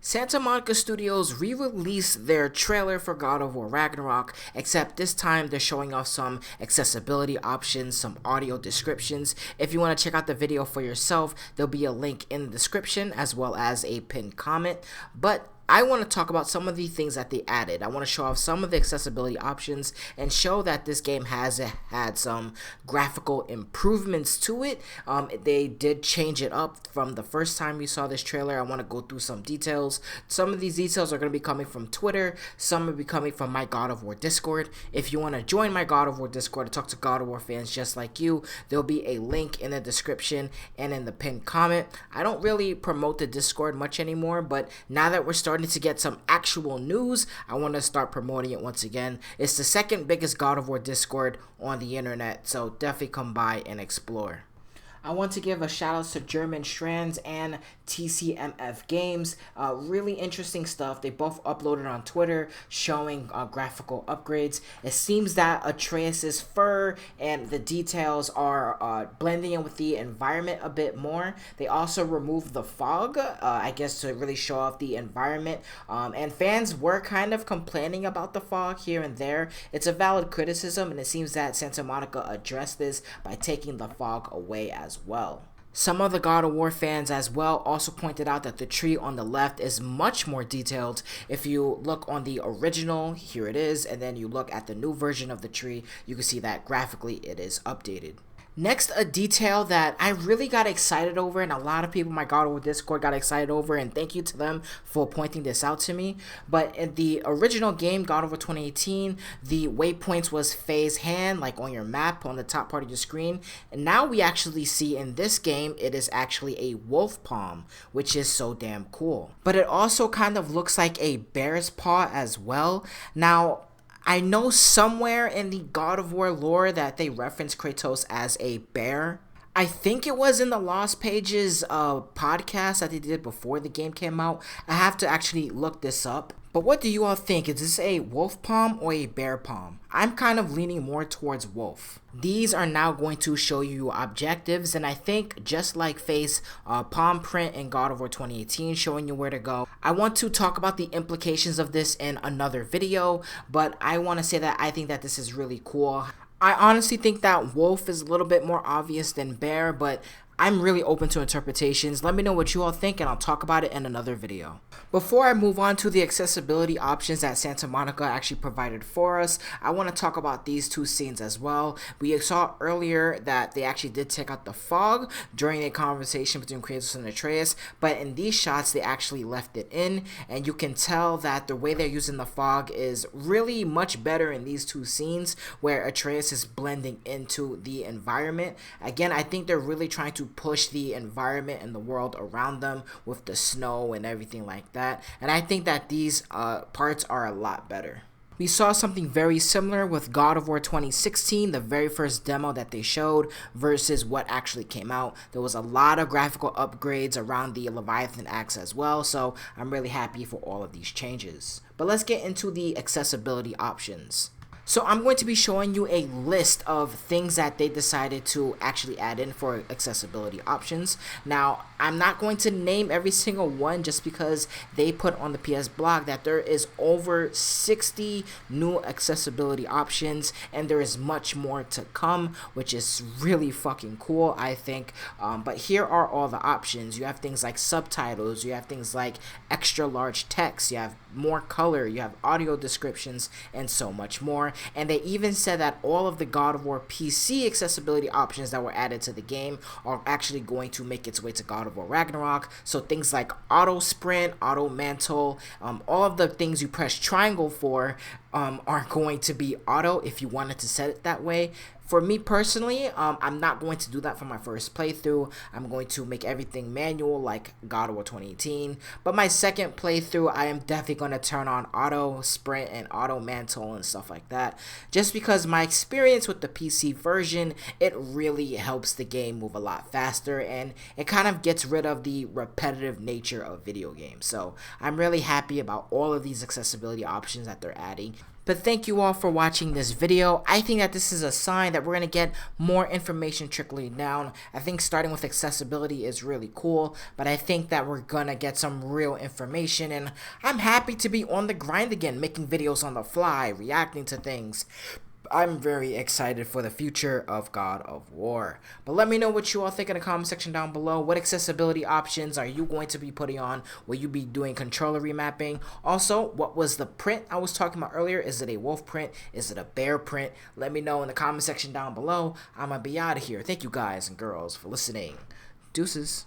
Santa Monica Studios re-released their trailer for God of War Ragnarok, except this time they're showing off some accessibility options, some audio descriptions. If you want to check out the video for yourself, there'll be a link in the description as well as a pinned comment. But I want to talk about some of the things that they added. I want to show off some of the accessibility options and show that this game has had some graphical improvements to it. They did change it up from the first time you saw this trailer. I want to go through some details. Some of these details are going to be coming from Twitter. Some will be coming from my God of War Discord. If you want to join my God of War Discord to talk to God of War fans just like you, there'll be a link in the description and in the pinned comment. I don't really promote the Discord much anymore, but now that we're starting to get some actual news, I want to start promoting it once again. It's the second biggest God of War Discord on the internet, so definitely come by and explore. I want to give a shout out to German Strands and TCMF Games. Really interesting stuff. They both uploaded on Twitter showing graphical upgrades. It seems that Atreus' fur and the details are blending in with the environment a bit more. They also removed the fog, I guess to really show off the environment. And fans were kind of complaining about the fog here and there. It's a valid criticism, and it seems that Santa Monica addressed this by taking the fog away as well. Some of the God of War fans as well also pointed out that the tree on the left is much more detailed. If you look on the original, here it is, and then you look at the new version of the tree, you can see that graphically it is updated. Next, a detail that I really got excited over, and a lot of people in my God of War Discord got excited over, and thank you to them for pointing this out to me. But in the original game, God of War 2018, the waypoints was phase hand, like on your map on the top part of your screen. And now we actually see in this game, it is actually a wolf palm, which is so damn cool. But it also kind of looks like a bear's paw as well. Now, I know somewhere in the God of War lore that they reference Kratos as a bear. I think it was in the Lost Pages podcast that they did before the game came out. I have to actually look this up. But what do you all think? Is this a wolf palm or a bear palm? I'm kind of leaning more towards wolf. These are now going to show you objectives, and I think just like face palm print in God of War 2018 showing you where to go. I want to talk about the implications of this in another video, but I want to say that I think that this is really cool. I honestly think that wolf is a little bit more obvious than bear, but I'm really open to interpretations. Let me know what you all think, and I'll talk about it in another video. Before I move on to the accessibility options that Santa Monica actually provided for us, I want to talk about these two scenes as well. We saw earlier that they actually did take out the fog during a conversation between Kratos and Atreus, but in these shots they actually left it in, and you can tell that the way they're using the fog is really much better in these two scenes where Atreus is blending into the environment. Again, I think they're really trying to push the environment and the world around them with the snow and everything like that, and I think that these parts are a lot better. We saw something very similar with God of War 2016, the very first demo that they showed, versus what actually came out. There was a lot of graphical upgrades around the Leviathan axe as well, so I'm really happy for all of these changes. But let's get into the accessibility options. So I'm going to be showing you a list of things that they decided to actually add in for accessibility options. Now, I'm not going to name every single one just because they put on the PS blog that there is over 60 new accessibility options, and there is much more to come, which is really fucking cool, I think. But here are all the options. You have things like subtitles, you have things like extra large text, you have more color, you have audio descriptions, and so much more. And they even said that all of the God of War PC accessibility options that were added to the game are actually going to make its way to God of War Ragnarok. So things like auto sprint, auto mantle, all of the things you press triangle for are going to be auto if you wanted to set it that way. For me personally, I'm not going to do that for my first playthrough. I'm going to make everything manual like God of War 2018. But my second playthrough, I am definitely going to turn on auto sprint and auto mantle and stuff like that. Just because my experience with the PC version, it really helps the game move a lot faster, and it kind of gets rid of the repetitive nature of video games. So I'm really happy about all of these accessibility options that they're adding. But thank you all for watching this video. I think that this is a sign that we're going to get more information trickling down. I think starting with accessibility is really cool, but I think that we're going to get some real information, and I'm happy to be on the grind again, making videos on the fly, reacting to things. I'm very excited for the future of God of War. But let me know what you all think in the comment section down below. What accessibility options are you going to be putting on? Will you be doing controller remapping? Also, what was the print I was talking about earlier? Is it a wolf print? Is it a bear print? Let me know in the comment section down below. I'm going to be out of here. Thank you guys and girls for listening. Deuces.